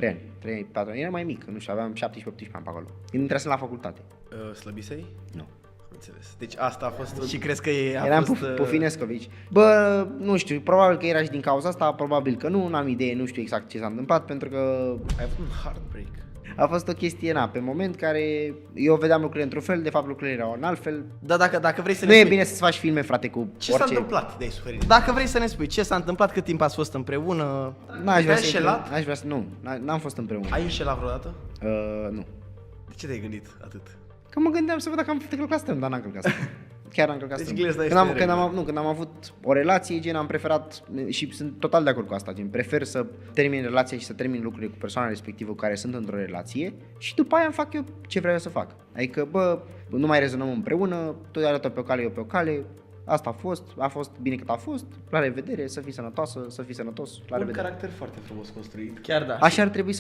3 ani, 3, 4 ani, era mai mic, nu știu, aveam 17-18 ani pe acolo. Când intrasem la facultate. Slăbisei? Nu. Am înțeles. Deci asta a fost... Și crezi că Eram Pufinescovici. Bă, nu știu, probabil că era și din cauza asta, probabil că nu, n-am idee, nu știu exact ce s-a întâmplat, pentru că ai avut un heartbreak. a fost o chestie, pe moment care eu vedeam lucrurile într-un fel, de fapt lucrurile erau în alt fel. Da, dacă vrei să Nu ne e spui... bine să-ți faci filme, frate, cu Ce orice... s-a întâmplat de ai suferit? Dacă vrei să ne spui ce s-a întâmplat, cât timp ați fost împreună? N-aș vrea Te-ai să... înșelat? N-aș vrea să... Nu, n-am fost împreună. Ai înșelat vreodată? Nu. De ce te-ai gândit atât? Că mă gândeam să văd dacă am călcat strâmb, dar n-am călcat strâmb. Chiar am călcat Deci strâmb. glez, dar Când am avut o relație, gen am preferat, și sunt total de acord cu asta, gen prefer să termin relația și să termin lucrurile cu persoana respectivă cu care sunt într-o relație și după aia îmi fac eu ce vreau eu să fac. Adică, bă, nu mai rezonăm împreună, tu arată pe o cale, eu pe o cale, asta a fost bine cât a fost, la revedere, să fii sănătoasă, să fii sănătos, la revedere. Un caracter foarte frumos construit. Chiar da. Așa ar trebui să